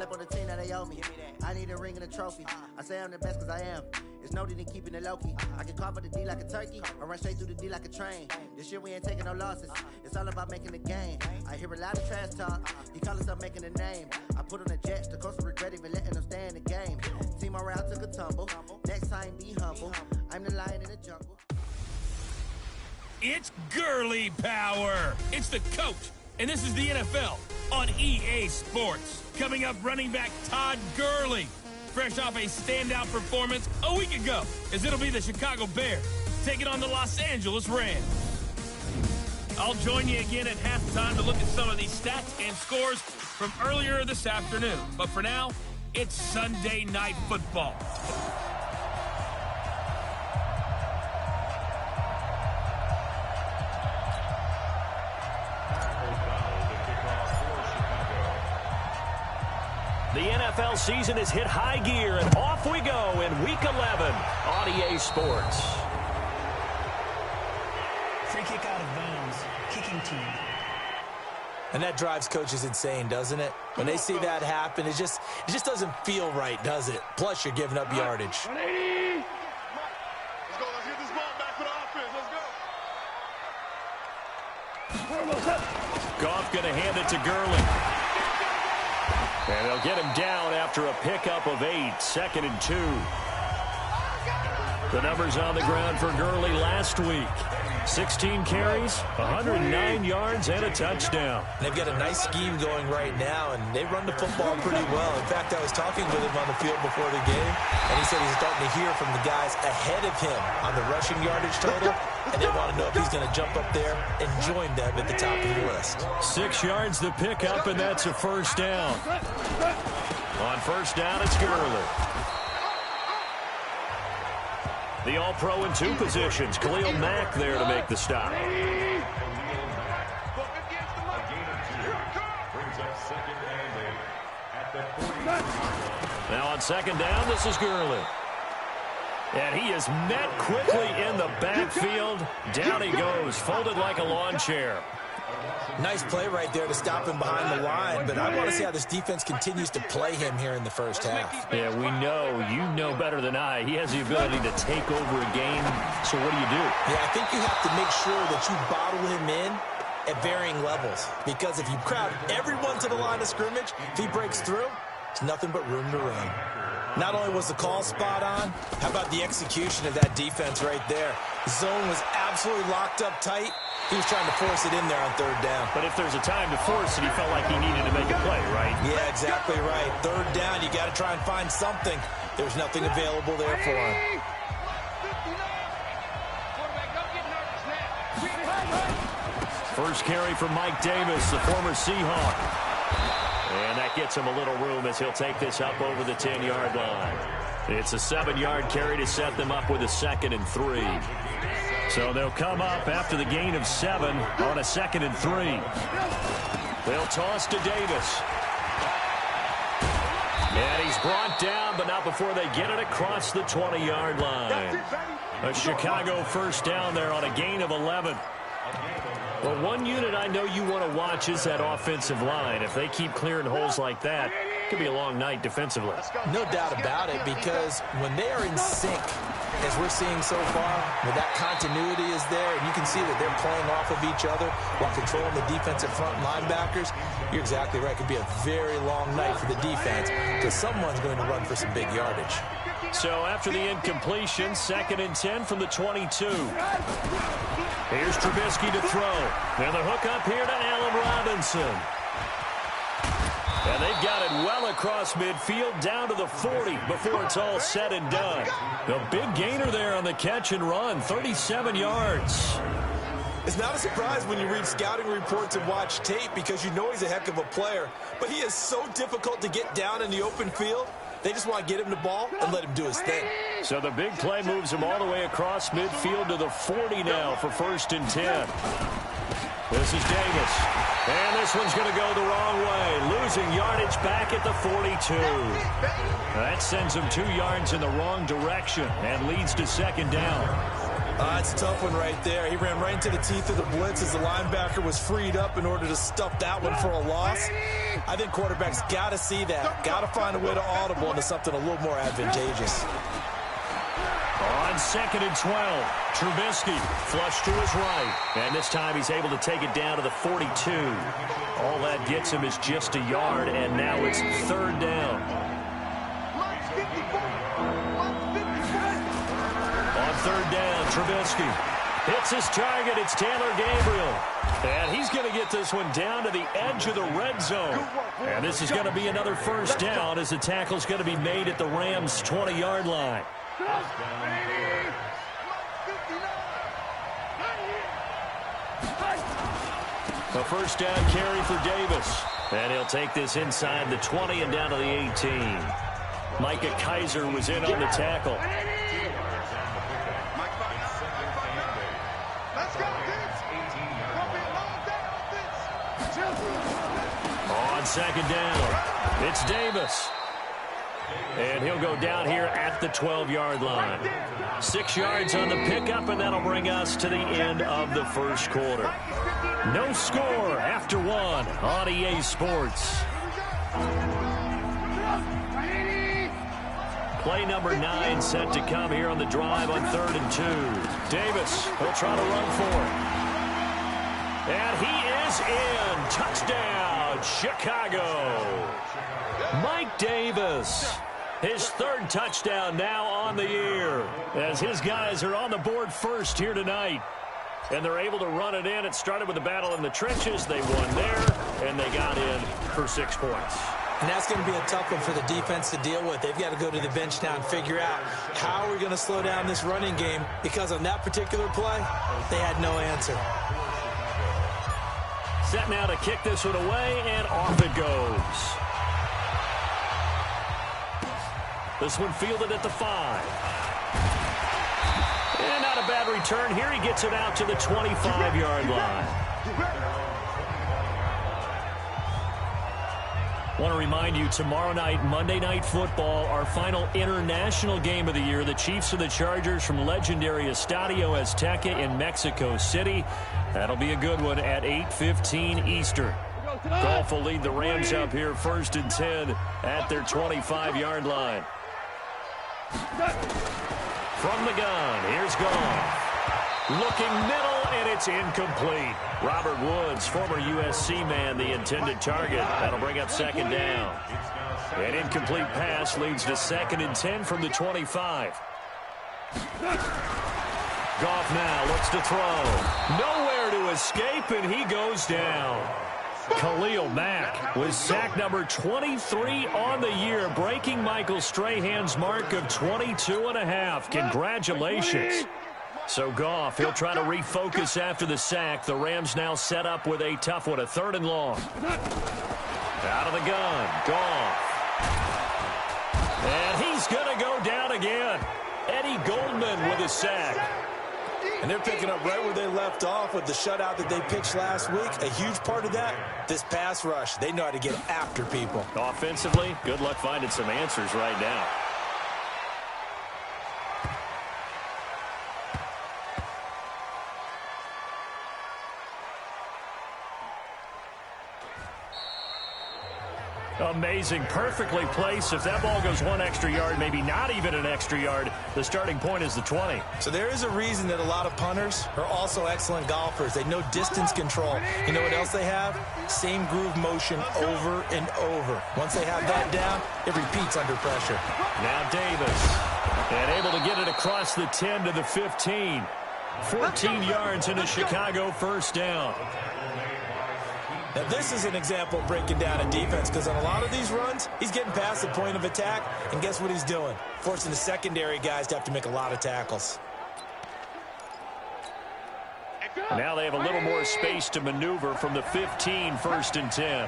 slept on the team that they owe me. I need a ring and a trophy. I say I'm the best because I am. It's no need in keeping it low-key. I can carve up the D like a turkey, or run straight through the D like a train. This year we ain't taking no losses. It's all about making the game. I hear a lot of trash talk. You call us up making a name. I put on the Jets. The coach will regret even letting them stay in the game. Team morale took a tumble. Next time, be humble. I'm the lion in the jungle. It's Gurley power. It's the coach, and this is the NFL on EA Sports. Coming up, running back Todd Gurley, fresh off a standout performance a week ago, as it'll be the Chicago Bears taking on the Los Angeles Rams. I'll join you again at halftime to look at some of these stats and scores from earlier this afternoon. But for now, it's Sunday Night Football. The NFL season has hit high gear, and off we go in Week 11 on EA Sports. Free kick out of bounds, kicking team. And that drives coaches insane, doesn't it? When they see that happen, it just doesn't feel right, does it? Plus, you're giving up yardage. 180. Let's go. Let's get this ball back for the offense. Let's go. Goff going to hand it to Gurley. And they'll get him down after a pickup of 8, 2nd and 2. The numbers on the ground for Gurley last week. 16 carries, 109 yards, and a touchdown. They've got a nice scheme going right now, and they run the football pretty well. In fact, I was talking with him on the field before the game, and he said he's starting to hear from the guys ahead of him on the rushing yardage total, and they want to know if he's going to jump up there and join them at the top of the list. 6 yards to pick up, and that's a first down. On first down, it's Gurley. The All-Pro in 2 positions. Khalil Mack there to make the stop. Now on second down, this is Gurley. And he is met quickly in the backfield. Down he goes, folded like a lawn chair. Nice play right there to stop him behind the line, but I want to see how this defense continues to play him here in the first half. Yeah, we know. You know better than I. He has the ability to take over a game, so what do you do? Yeah, I think you have to make sure that you bottle him in at varying levels, because if you crowd everyone to the line of scrimmage, if he breaks through, it's nothing but room to run. Not only was the call spot on, how about the execution of that defense right there? The zone was absolutely locked up tight. He was trying to force it in there on third down. But if there's a time to force it, he felt like he needed to make a play, right? Yeah, exactly right. Third down, you got to try and find something. There's nothing available there for him. First carry from Mike Davis, the former Seahawk. And that gets him a little room as he'll take this up over the 10-yard line. It's a 7-yard carry to set them up with a 2nd and 3. So they'll come up after the gain of 7 on a 2nd and 3. They'll toss to Davis. And he's brought down, but not before they get it across the 20-yard line. A Chicago first down there on a gain of 11. Well, one unit I know you want to watch is that offensive line. If they keep clearing holes like that, it could be a long night defensively. No doubt about it, because when they are in sync, as we're seeing so far, where that continuity is there, and you can see that they're playing off of each other while controlling the defensive front linebackers, you're exactly right. It could be a very long night for the defense, because someone's going to run for some big yardage. So after the incompletion, 2nd and 10 from the 22. Here's Trubisky to throw. And the hook up here to Allen Robinson. And they've got it well across midfield down to the 40 before it's all said and done. The big gainer there on the catch and run, 37 yards. It's not a surprise when you read scouting reports and watch tape, because you know he's a heck of a player. But he is so difficult to get down in the open field. They just want to get him the ball and let him do his thing. So the big play moves him all the way across midfield to the 40 now for 1st and 10. This is Davis. And this one's going to go the wrong way. Losing yardage back at the 42. That sends him 2 yards in the wrong direction and leads to 2nd down. It's a tough one right there. He ran right into the teeth of the blitz as the linebacker was freed up in order to stuff that one for a loss. I think quarterbacks got to see that. Got to find a way to audible into something a little more advantageous. On 2nd and 12, Trubisky flush to his right. And this time he's able to take it down to the 42. All that gets him is just a yard, and now it's 3rd down. On 3rd down, Trubisky hits his target. It's Taylor Gabriel. And he's going to get this one down to the edge of the red zone. And this is going to be another 1st down as the tackle's going to be made at the Rams' 20-yard line. A 1st down carry for Davis. And he'll take this inside the 20 and down to the 18. Micah Kaiser was in on the tackle. On 2nd down, it's Davis. And he'll go down here at the 12-yard line. 6 yards on the pickup, and that'll bring us to the end of the 1st quarter. No score after 1 on EA Sports. Play number 9 set to come here on the drive on 3rd and 2. Davis will try to run for it. And he is in. Touchdown, Chicago. Mike Davis, his 3rd touchdown now on the year, as his guys are on the board first here tonight. And they're able to run it in. It started with a battle in the trenches. They won there, and they got in for 6 points. And that's going to be a tough one for the defense to deal with. They've got to go to the bench now and figure out how we're going to slow down this running game, because on that particular play, they had no answer. Set now to kick this one away, and off it goes. This one fielded at the 5. And not a bad return here. He gets it out to the 25-yard line. Want to remind you, tomorrow night, Monday Night Football, our final international game of the year, the Chiefs and the Chargers from legendary Estadio Azteca in Mexico City. That'll be a good one at 8:15 Eastern. Goff will lead the Rams up here 1st and 10 at their 25-yard line. From the gun, here's Goff. Looking middle, and it's incomplete. Robert Woods, former USC man, the intended target. That'll bring up 2nd down. An incomplete pass leads to 2nd and 10 from the 25. Goff now looks to throw. Nowhere to escape, and he goes down. Khalil Mack was sack number 23 on the year, breaking Michael Strahan's mark of 22.5. Congratulations. So Goff, he'll try to refocus after the sack. The Rams now set up with a tough one, a 3rd and long. Out of the gun, Goff. And he's going to go down again. Eddie Goldman with a sack. And they're picking up right where they left off with the shutout that they pitched last week. A huge part of that, this pass rush. They know how to get after people. Offensively, good luck finding some answers right now. Amazing, perfectly placed. If that ball goes 1 extra yard, maybe not even an extra yard, the starting point is the 20. So there is a reason that a lot of punters are also excellent golfers. They know distance control. You know what else they have? Same groove motion over and over. Once they have that down, it repeats under pressure. Now Davis, and able to get it across the 10 to the 15. 14 yards into Chicago, 1st down. Now, this is an example of breaking down a defense, because on a lot of these runs, he's getting past the point of attack, and guess what he's doing? Forcing the secondary guys to have to make a lot of tackles. Now they have a little more space to maneuver from the 15, 1st and 10.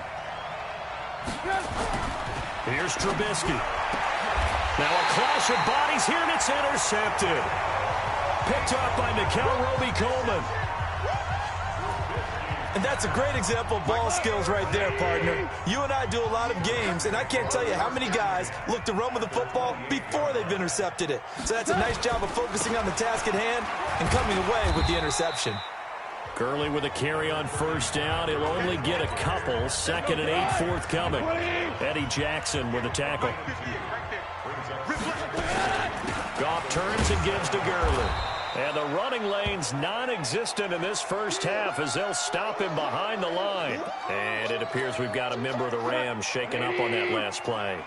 Here's Trubisky. Now a clash of bodies here, and it's intercepted. Picked up by Nickel Roby-Coleman. And that's a great example of ball skills right there, partner. You and I do a lot of games, and I can't tell you how many guys look to run with the football before they've intercepted it. So that's a nice job of focusing on the task at hand and coming away with the interception. Gurley with a carry on first down. He'll only get a couple. 2nd and 8 forthcoming. Eddie Jackson with a tackle. Goff turns and gives to Gurley. And the running lane's non-existent in this first half as they'll stop him behind the line. And it appears we've got a member of the Rams shaken up on that last play.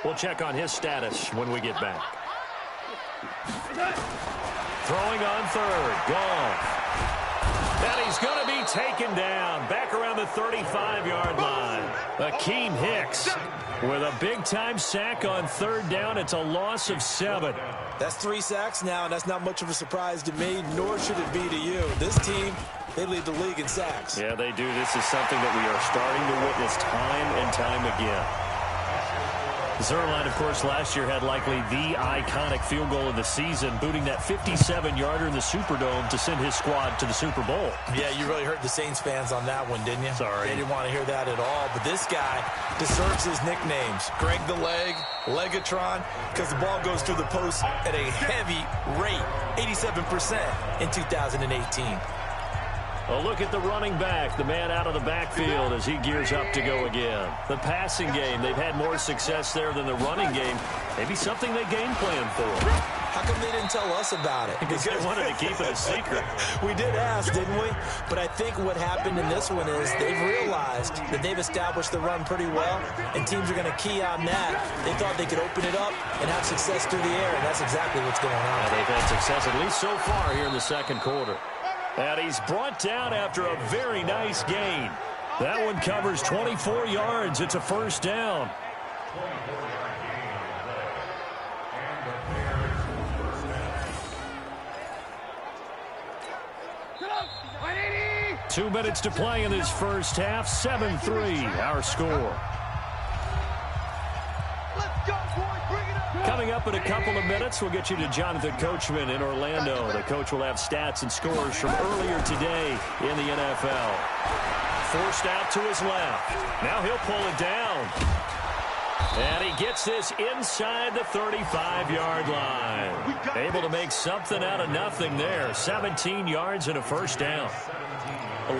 We'll check on his status when we get back. Throwing on third. Goff. And he's going to be taken down back around the 35-yard line. Akeem Hicks with a big-time sack on third down. It's a loss of 7. That's 3 sacks now, and that's not much of a surprise to me, nor should it be to you. This team, they lead the league in sacks. Yeah, they do. This is something that we are starting to witness time and time again. Zuerlein, of course, last year had likely the iconic field goal of the season, booting that 57-yarder in the Superdome to send his squad to the Super Bowl. Yeah, you really hurt the Saints fans on that one, didn't you? Sorry. They didn't want to hear that at all. But this guy deserves his nicknames. Greg the Leg, Legatron, because the ball goes through the post at a heavy rate, 87% in 2018. A look at the running back, the man out of the backfield as he gears up to go again. The passing game, they've had more success there than the running game. Maybe something they game plan for. How come they didn't tell us about it? Because they wanted to keep it a secret. We did ask, didn't we? But I think what happened in this one is they've realized that they've established the run pretty well, and teams are going to key on that. They thought they could open it up and have success through the air, and that's exactly what's going on. Yeah, they've had success, at least so far, here in the second quarter. And he's brought down after a very nice gain. That one covers 24 yards. It's a first down. Two minutes to play in this first half. 7-3, our score. Coming up in a couple of minutes, we'll get you to Jonathan Coachman in Orlando. The coach will have stats and scores from earlier today in the NFL. Forced out to his left. Now he'll pull it down. And he gets this inside the 35-yard line. Able to make something out of nothing there. 17 yards and a first down.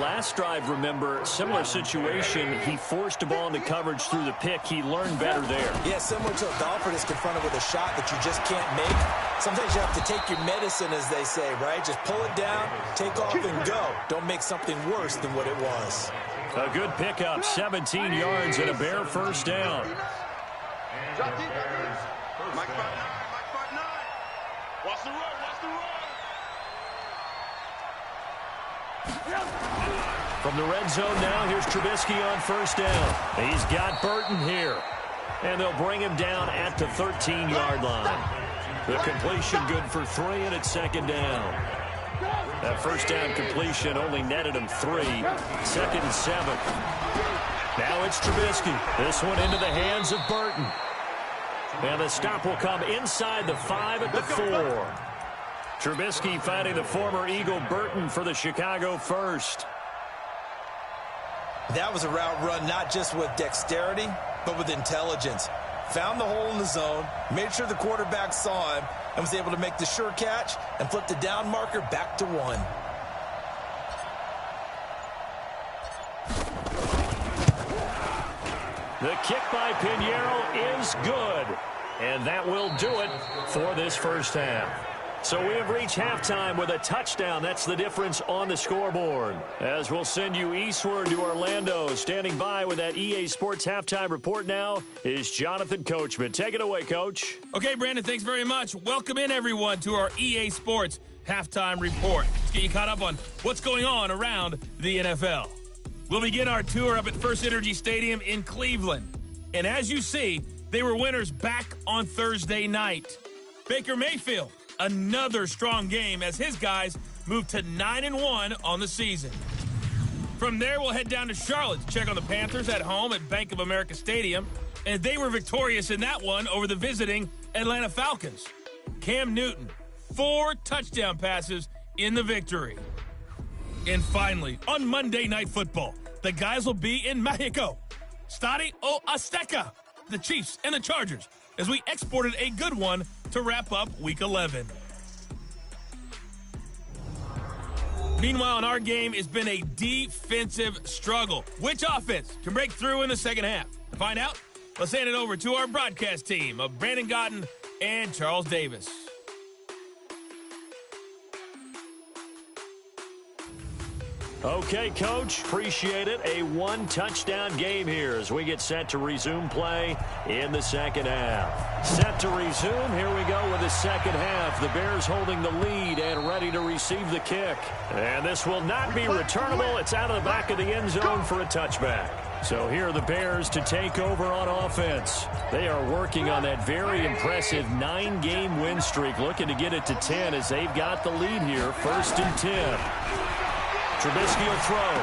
Last drive, remember, similar situation. He forced the ball into coverage through the pick. He learned better there. Yeah, similar to a golfer that's confronted with a shot that you just can't make. Sometimes you have to take your medicine, as they say, right? Just pull it down, take off, and go. Don't make something worse than what it was. A good pickup, 17 yards and a bare first down. Drop deep, Mike 5-9, Mike 5-9. Watch the run, watch the run. From the red zone now, here's Trubisky on first down. He's got Burton here. And they'll bring him down at the 13-yard line. The completion good for 3, and it's second down. That first down completion only netted him 3. 2nd and 7. Now it's Trubisky. This one into the hands of Burton. And the stop will come inside the 5 at the 4. Trubisky finding the former Eagle Burton for the Chicago first. That was a route run not just with dexterity, but with intelligence. Found the hole in the zone, made sure the quarterback saw him, and was able to make the sure catch and flip the down marker back to 1. The kick by Pinheiro is good. And that will do it for this first half. So we have reached halftime with a touchdown. That's the difference on the scoreboard. As we'll send you eastward to Orlando. Standing by with that EA Sports halftime report now is Jonathan Coachman. Take it away, Coach. Okay, Brandon, thanks very much. Welcome in, everyone, to our EA Sports halftime report. Let's get you caught up on what's going on around the NFL. We'll begin our tour up at First Energy Stadium in Cleveland. And as you see, they were winners back on Thursday night. Baker Mayfield, another strong game as his guys moved to 9-1 on the season. From there, we'll head down to Charlotte to check on the Panthers at home at Bank of America Stadium. And they were victorious in that one over the visiting Atlanta Falcons. Cam Newton, 4 touchdown passes in the victory. And finally, on Monday Night Football, the guys will be in Mexico. Stadi o Azteca, the Chiefs and the Chargers, as we exported a good one to wrap up Week 11. Meanwhile, in our game, it's been a defensive struggle. Which offense can break through in the second half? To find out, let's hand it over to our broadcast team of Brandon Gotten and Charles Davis. Okay, Coach, appreciate it. A one-touchdown game here as we get set to resume play in the second half. Set to resume. Here we go with the second half. The Bears holding the lead and ready to receive the kick. And this will not be returnable. It's out of the back of the end zone for a touchback. So here are the Bears to take over on offense. They are working on that very impressive 9-game win streak, looking to get it to 10 as they've got the lead here, 1st and 10. Trubisky will throw.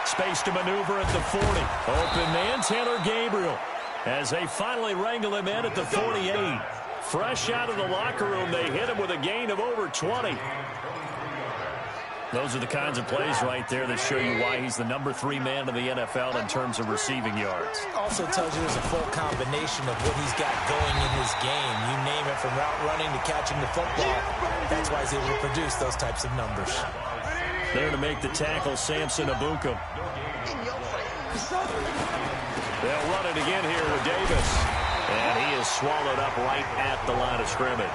Space to maneuver at the 40. Open man, Taylor Gabriel. As they finally wrangle him in at the 48. Fresh out of the locker room, they hit him with a gain of over 20. Those are the kinds of plays right there that show you why he's the number 3 man in the NFL in terms of receiving yards. Also tells you there's a full combination of what he's got going in his game. You name it, from route running to catching the football. That's why he's able to produce those types of numbers. There to make the tackle, Samson Abukum. They'll run it again here with Davis. And he is swallowed up right at the line of scrimmage.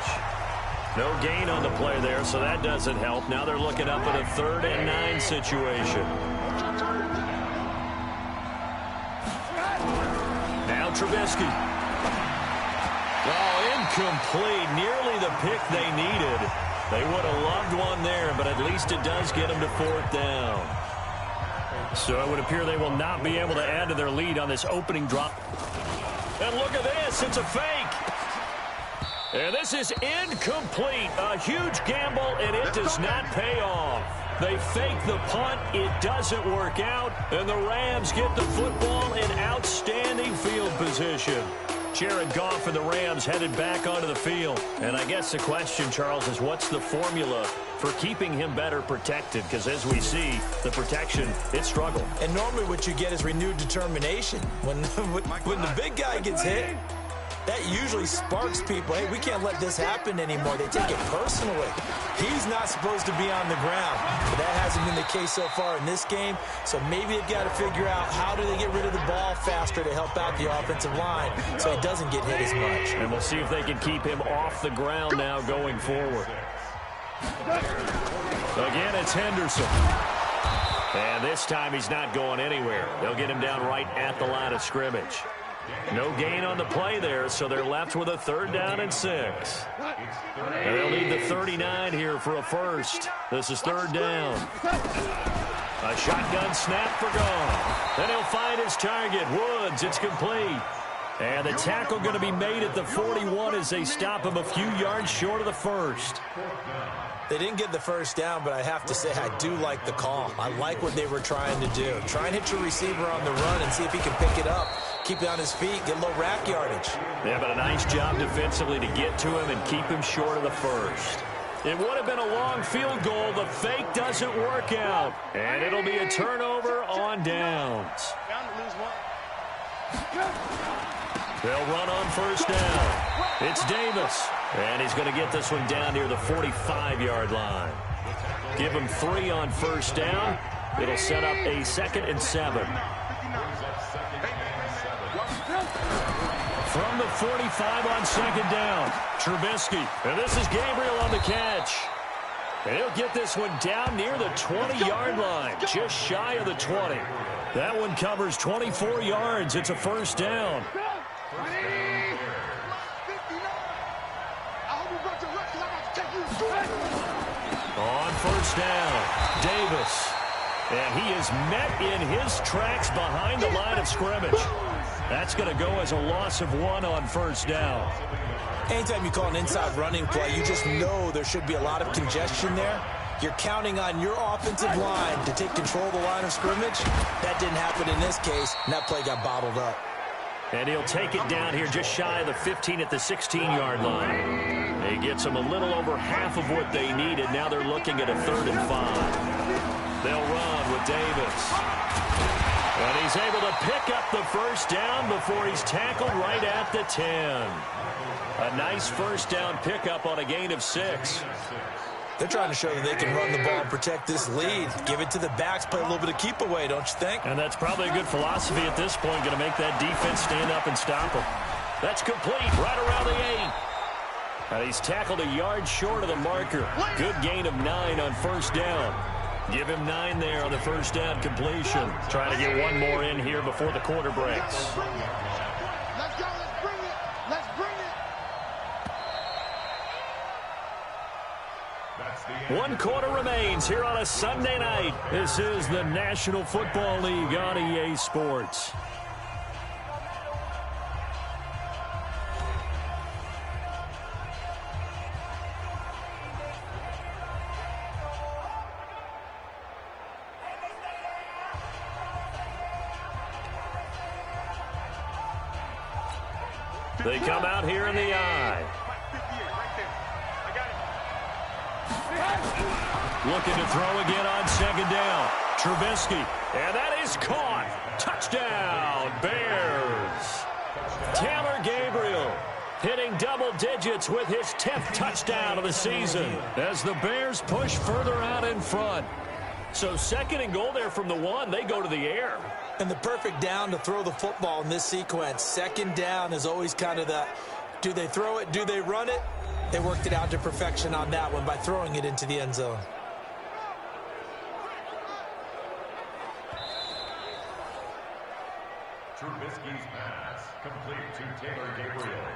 No gain on the play there, so that doesn't help. Now they're looking up at a 3rd and 9 situation. Now Trubisky. Oh, incomplete. Nearly the pick they needed. They would have loved one there, but at least it does get them to 4th down. So it would appear they will not be able to add to their lead on this opening drop. And look at this. It's a fake. And this is incomplete. A huge gamble, and it does not pay off. They fake the punt. It doesn't work out. And the Rams get the football in outstanding field position. Jared Goff and the Rams headed back onto the field. And I guess the question, Charles, is what's the formula for keeping him better protected? Because as we see, the protection, it struggled. And normally what you get is renewed determination. When the big guy gets hit, that usually sparks people. Hey, we can't let this happen anymore. They take it personally. He's not supposed to be on the ground. But that hasn't been the case so far in this game. So maybe they've got to figure out how do they get rid of the ball faster to help out the offensive line so he doesn't get hit as much. And we'll see if they can keep him off the ground now going forward. Again, it's Henderson. And this time he's not going anywhere. They'll get him down right at the line of scrimmage. No gain on the play there, so they're left with a 3rd down and 6. And they'll need the 39 here for a first. This is 3rd down. A shotgun snap for Goff. Then he'll find his target, Woods. It's complete. And the tackle going to be made at the 41 as they stop him a few yards short of the first. They didn't get the first down, but I have to say I do like the call. I like what they were trying to do. Try and hit your receiver on the run and see if he can pick it up. Keep it on his feet, get a little rack yardage. Yeah, but a nice job defensively to get to him and keep him short of the first. It would have been a long field goal. The fake doesn't work out. And it'll be a turnover on downs. They'll run on 1st down. It's Davis. And he's going to get this one down near the 45-yard line. Give him 3 on 1st down. It'll set up a 2nd and 7. From the 45 on 2nd down, Trubisky. And this is Gabriel on the catch. And he'll get this one down near the 20-yard line, just shy of the 20. That one covers 24 yards. It's a 1st down. On 1st down, Davis. And he is met in his tracks behind the line of scrimmage. That's going to go as a loss of 1 on 1st down. Anytime you call an inside running play, you just know there should be a lot of congestion there. You're counting on your offensive line to take control of the line of scrimmage. That didn't happen in this case, and that play got bottled up. And he'll take it down here just shy of the 15 at the 16-yard line. He gets them a little over half of what they needed. Now they're looking at a 3rd and 5. They'll run with Davis. And he's able to pick up the first down before he's tackled right at the 10. A nice first down pickup on a gain of 6. They're trying to show that they can run the ball and protect this lead. Give it to the backs, play a little bit of keep away, don't you think? And that's probably a good philosophy at this point, going to make that defense stand up and stop them. That's complete right around the 8. And he's tackled a yard short of the marker. Good gain of 9 on first down. Give him 9 there on the first down completion. Trying to get one more in here before the quarter breaks. Let's go. Let's bring it. Let's bring it. 1 quarter remains here on a Sunday night. This is the National Football League on EA Sports. They come out here in the I. Looking to throw again on second down. Trubisky. And that is caught. Touchdown, Bears. Taylor Gabriel hitting double digits with his 10th touchdown of the season as the Bears push further out in front. So 2nd and goal there from the 1. They go to the air. And the perfect down to throw the football in this sequence. 2nd down is always kind of the, do they throw it, do they run it? They worked it out to perfection on that one by throwing it into the end zone. Trubisky's pass complete to Taylor Gabriel.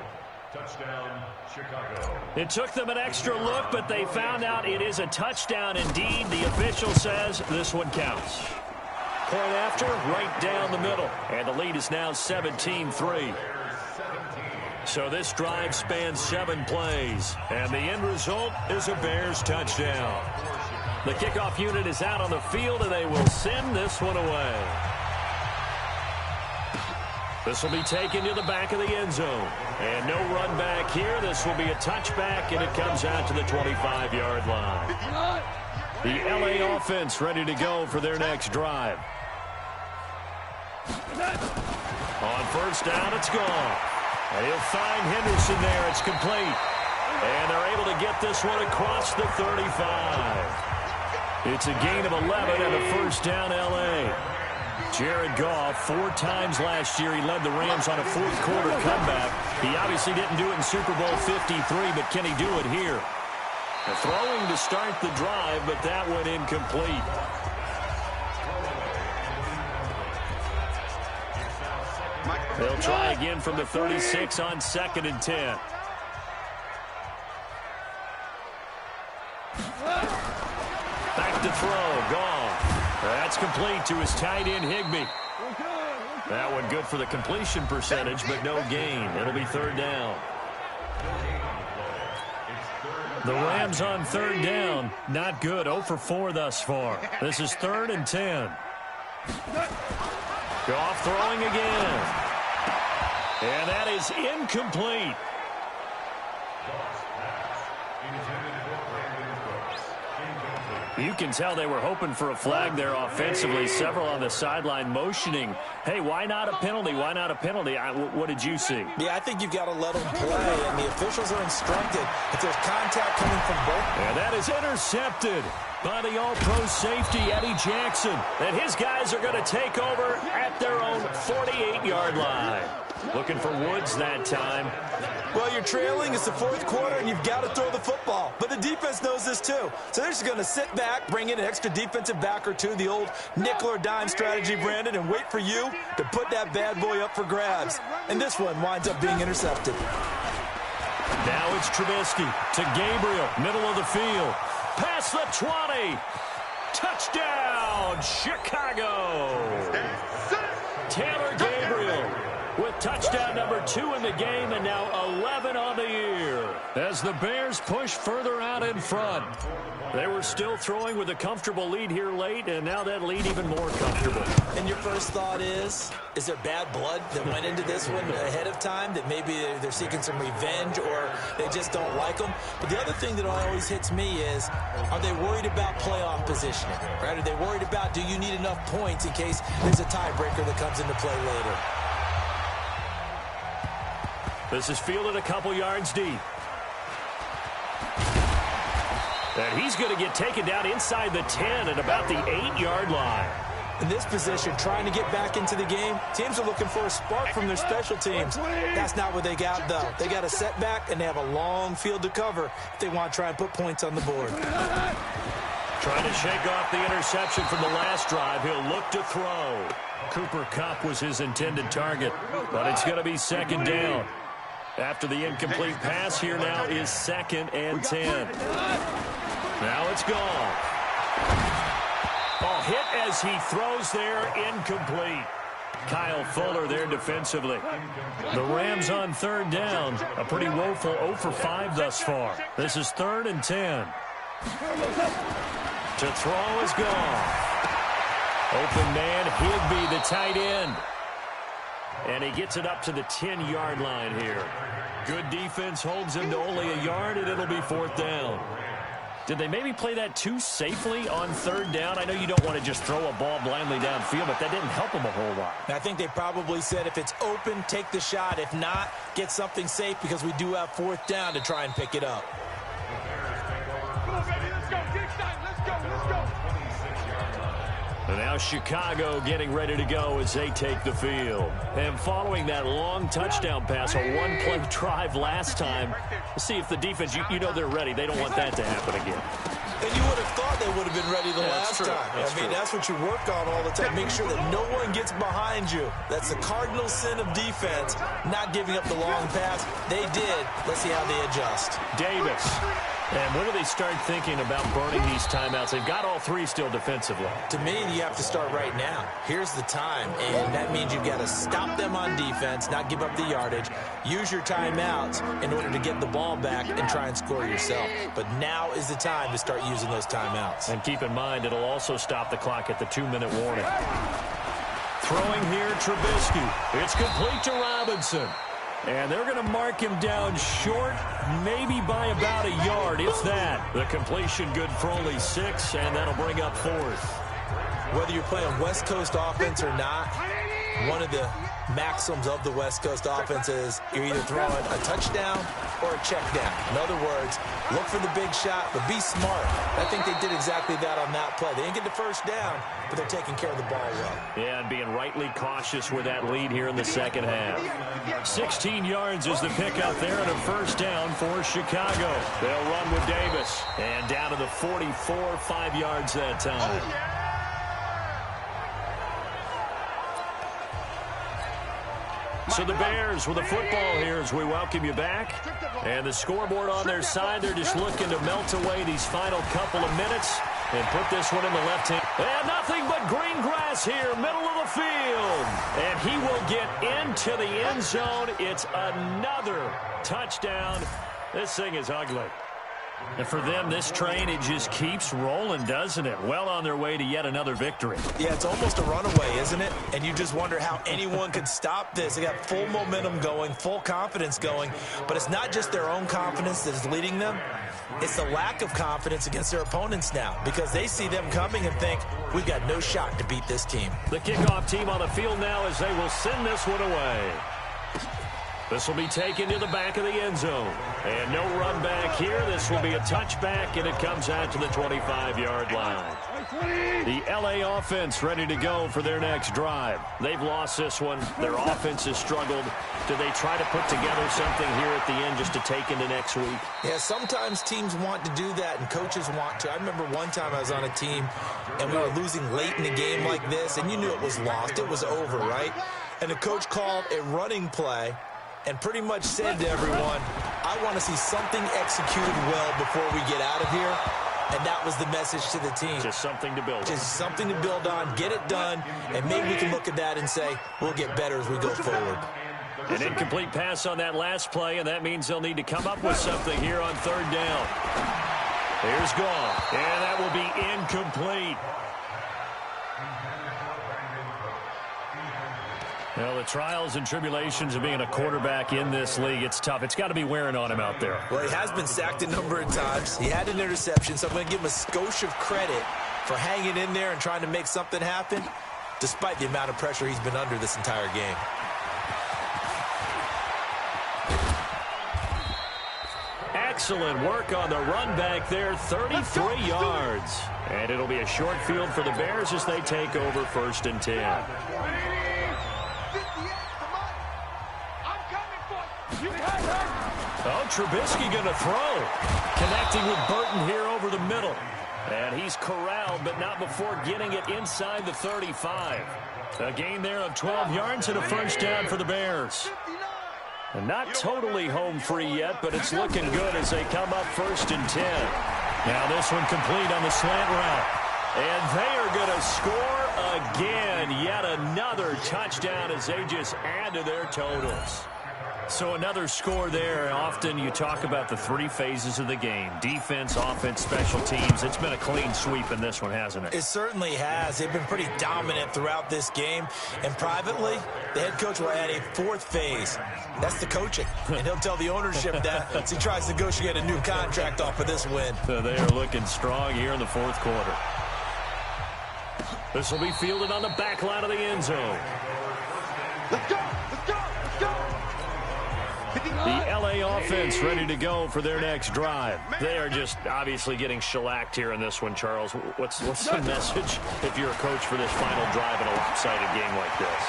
Touchdown, Chicago. It took them an extra look, but they found out it is a touchdown indeed. The official says this one counts. Point after, right down the middle. And the lead is now 17-3. So this drive spans 7 plays. And the end result is a Bears touchdown. The kickoff unit is out on the field, and they will send this one away. This will be taken to the back of the end zone. And no run back here. This will be a touchback, and it comes out to the 25-yard line. The LA offense ready to go for their next drive. On first down, it's gone. And he'll find Henderson there. It's complete. And they're able to get this one across the 35. It's a gain of 11 and a first down LA. Jared Goff, 4 times last year, he led the Rams on a fourth-quarter comeback. He obviously didn't do it in Super Bowl 53, but can he do it here? Throwing to start the drive, but that went incomplete. They'll try again from the 36 on 2nd and 10. Back to throw, Goff. That's complete to his tight end, Higbee. That one good for the completion percentage, but no gain. It'll be 3rd down. The Rams on 3rd down. Not good. 0 for 4 thus far. This is 3rd and 10. Goff throwing again. And that is incomplete. You can tell they were hoping for a flag there offensively. Several on the sideline motioning. Hey, why not a penalty? Why not a penalty? What did you see? Yeah, I think you've got to let them play, and the officials are instructed if there's contact coming from both. And that is intercepted by the all-pro safety, Eddie Jackson. And his guys are going to take over at their own 48-yard line. Looking for Woods that time. Well, you're trailing. It's the 4th quarter, and you've got to throw the football. But the defense knows this, too. So they're just going to sit back, bring in an extra defensive back or two, the old nickel or dime strategy, Brandon, and wait for you to put that bad boy up for grabs. And this one winds up being intercepted. Now it's Trubisky to Gabriel, middle of the field. Past the 20. Touchdown, Chicago. Taylor Gabriel with touchdown number 2 in the game, and now 11 on the year as the Bears push further out in front. They were still throwing with a comfortable lead here late, and now that lead even more comfortable. And your first thought is there bad blood that went into this one ahead of time, that maybe they're seeking some revenge or they just don't like them? But the other thing that always hits me is, are they worried about playoff positioning? Right? Are they worried about, do you need enough points in case there's a tiebreaker that comes into play later? This is fielded a couple yards deep. And he's going to get taken down inside the 10 at about the 8-yard line. In this position, trying to get back into the game, teams are looking for a spark from their special teams. That's not what they got, though. They got a setback, and they have a long field to cover if they want to try and put points on the board. Trying to shake off the interception from the last drive. He'll look to throw. Cooper Kupp was his intended target, but it's going to be second down. After the incomplete pass, here now is 2nd and 10. Now it's gone. Oh, hit as he throws there, incomplete. Kyle Fuller there defensively. The Rams on 3rd down. A pretty woeful 0 for 5 thus far. This is 3rd and 10. To throw is gone. Open man, Higbee, the tight end. And he gets it up to the 10-yard line here. Good defense holds him to only a yard, and it'll be 4th down. Did they maybe play that too safely on 3rd down? I know you don't want to just throw a ball blindly downfield, but that didn't help him a whole lot. I think they probably said if it's open, take the shot. If not, get something safe because we do have 4th down to try and pick it up. Come on, baby, let's go. Get excited. Let's go. Let's go. And now Chicago getting ready to go as they take the field. And following that long touchdown pass, a one-play drive last time, let's see if the defense, you know they're ready. They don't want that to happen again. And you would have thought they would have been ready the last time. That's what you work on all the time. Make sure that no one gets behind you. That's the cardinal sin of defense, not giving up the long pass. They did. Let's see how they adjust. Davis. And when do they start thinking about burning these timeouts? They've got all 3 still defensively. To me, you have to start right now. Here's the time, and that means you've got to stop them on defense, not give up the yardage. Use your timeouts in order to get the ball back and try and score yourself. But now is the time to start using those timeouts. And keep in mind, it'll also stop the clock at the 2-minute warning. Throwing here, Trubisky. It's complete to Robinson. And they're going to mark him down short, maybe by about a yard, if that. The completion good for only 6, and that'll bring up 4th. Whether you're playing West Coast offense or not, one of the maxims of the West Coast offense is you're either throwing a touchdown or a check down. In other words, look for the big shot, but be smart. I think they did exactly that on that play. They didn't get the first down, but they're taking care of the ball well. Yeah, and being rightly cautious with that lead here in the second half. 16 yards is the pickup there, and a first down for Chicago. They'll run with Davis. And down to the 44, 5 yards that time. So the Bears with the football here as we welcome you back. And the scoreboard on their side, they're just looking to melt away these final couple of minutes and put this one in the left hand. And nothing but green grass here, middle of the field. And he will get into the end zone. It's another touchdown. This thing is ugly. And for them, this train, it just keeps rolling, doesn't it? Well on their way to yet another victory. Yeah, it's almost a runaway, isn't it? And you just wonder how anyone could stop this. They got full momentum going, full confidence going. But it's not just their own confidence that is leading them. It's the lack of confidence against their opponents now because they see them coming and think, we've got no shot to beat this team. The kickoff team on the field now as they will send this one away. This will be taken to the back of the end zone. And no run back here. This will be a touchback, and it comes out to the 25-yard line. The L.A. offense ready to go for their next drive. They've lost this one. Their offense has struggled. Do they try to put together something here at the end just to take into next week? Yeah, sometimes teams want to do that, and coaches want to. I remember one time I was on a team, and we were losing late in the game like this, and you knew it was lost. It was over, right? And the coach called a running play and pretty much said to everyone, I want to see something executed well before we get out of here. And that was the message to the team. Just something to build on. Just something to build on, get it done, and maybe we can look at that and say, we'll get better as we go forward. An incomplete pass on that last play, and that means they'll need to come up with something here on third down. Here's Goff, and that will be incomplete. Well, the trials and tribulations of being a quarterback in this league, it's tough. It's got to be wearing on him out there. Well, he has been sacked a number of times. He had an interception, so I'm going to give him a skosh of credit for hanging in there and trying to make something happen, despite the amount of pressure he's been under this entire game. Excellent work on the run back there, 33 yards. And it'll be a short field for the Bears as they take over 1st and 10. Oh, Trubisky going to throw. Connecting with Burton here over the middle. And he's corralled, but not before getting it inside the 35. A gain there of 12 yards and a first down for the Bears. And not totally home free yet, but it's looking good as they come up 1st and 10. Now this one complete on the slant route. And they are going to score again. Yet another touchdown as they just add to their totals. So another score there. Often you talk about the 3 phases of the game. Defense, offense, special teams. It's been a clean sweep in this one, hasn't it? It certainly has. They've been pretty dominant throughout this game. And privately, the head coach will add a 4th phase. That's the coaching. And he'll tell the ownership that as he tries to negotiate a new contract off of this win. So they are looking strong here in the 4th quarter. This will be fielded on the back line of the end zone. Let's go! Let's go! Let's go! The L.A. offense ready to go for their next drive. They are just obviously getting shellacked here in this one, Charles. What's the message if you're a coach for this final drive in a lopsided game like this?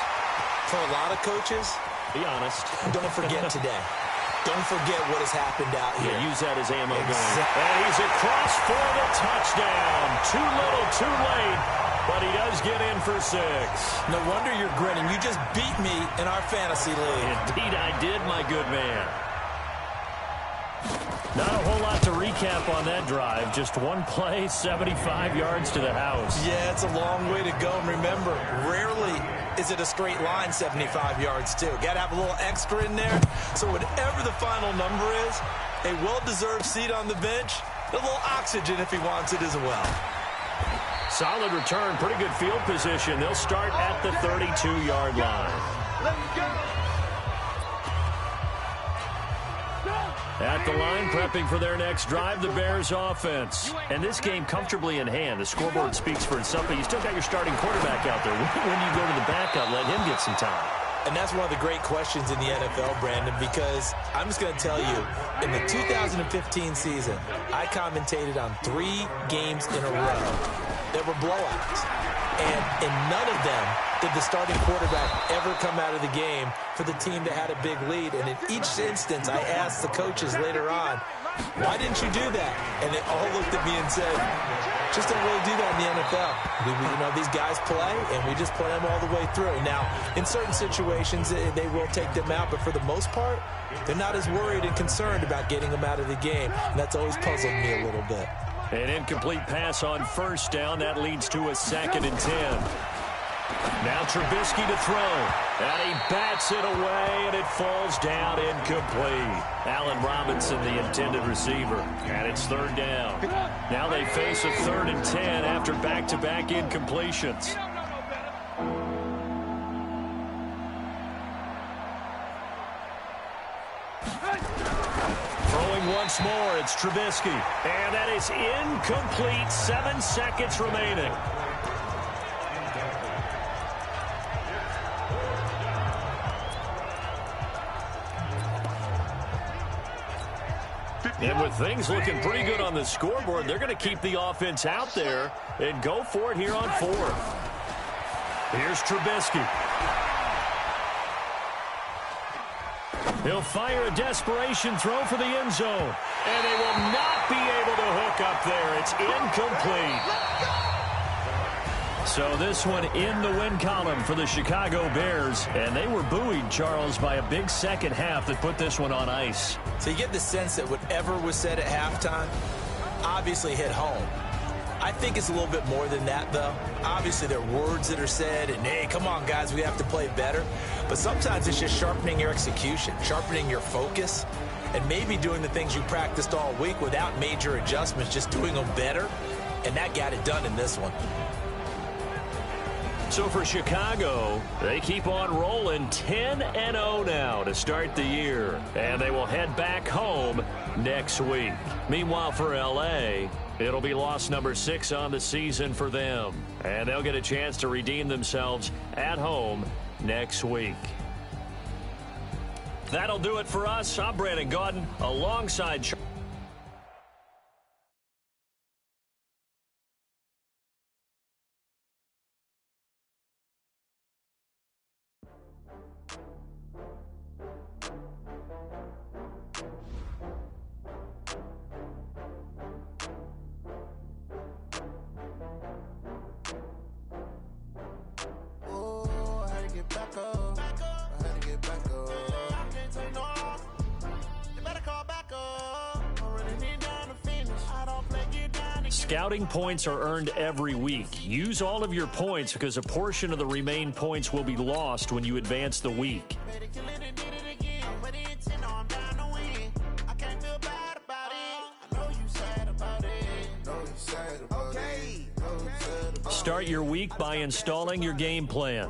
For a lot of coaches, be honest. Don't forget today. Don't forget what has happened out here. Yeah, use that as ammo going. And he's across for the touchdown. Too little, too late. But he does get in for 6. No wonder you're grinning. You just beat me in our fantasy league. Indeed I did, my good man. Not a whole lot to recap on that drive. Just one play, 75 yards to the house. Yeah, it's a long way to go. And remember, rarely is it a straight line 75 yards, too. Got to have a little extra in there. So whatever the final number is, a well-deserved seat on the bench, a little oxygen if he wants it as well. Solid return, pretty good field position. They'll start at the 32-yard line. Let's go! At the line, prepping for their next drive, the Bears offense. And this game comfortably in hand. The scoreboard speaks for itself, but you still got your starting quarterback out there. When do you go to the backup, let him get some time? And that's one of the great questions in the NFL, Brandon, because I'm just going to tell you, in the 2015 season, I commentated on 3 games in a row that were blowouts. And in none of them did the starting quarterback ever come out of the game for the team that had a big lead. And in each instance, I asked the coaches later on, why didn't you do that? And they all looked at me and said, just don't really do that in the NFL. These guys play, and we just play them all the way through. Now, in certain situations, they will take them out, but for the most part, they're not as worried and concerned about getting them out of the game. And that's always puzzled me a little bit. An incomplete pass on first down. That leads to a 2nd and 10. Now Trubisky to throw. And he bats it away, and it falls down incomplete. Allen Robinson, the intended receiver. And it's 3rd down. Now they face a 3rd and 10 after back-to-back incompletions. Throwing once more, it's Trubisky. And that is incomplete. 7 seconds remaining. And with things looking pretty good on the scoreboard, they're going to keep the offense out there and go for it here on 4th. Here's Trubisky. He'll fire a desperation throw for the end zone. And they will not be able to hook up there. It's incomplete. So this one in the win column for the Chicago Bears. And they were buoyed, Charles, by a big second half that put this one on ice. So you get the sense that whatever was said at halftime obviously hit home. I think it's a little bit more than that, though. Obviously, there are words that are said, and, hey, come on, guys, we have to play better. But sometimes it's just sharpening your execution, sharpening your focus, and maybe doing the things you practiced all week without major adjustments, just doing them better. And that got it done in this one. So for Chicago, they keep on rolling 10-0 now to start the year. And they will head back home next week. Meanwhile, for L.A., it'll be loss number 6 on the season for them. And they'll get a chance to redeem themselves at home next week. That'll do it for us. I'm Brandon Gaudin alongside Scouting points are earned every week. Use all of your points because a portion of the remaining points will be lost when you advance the week. Start your week by installing your game plan.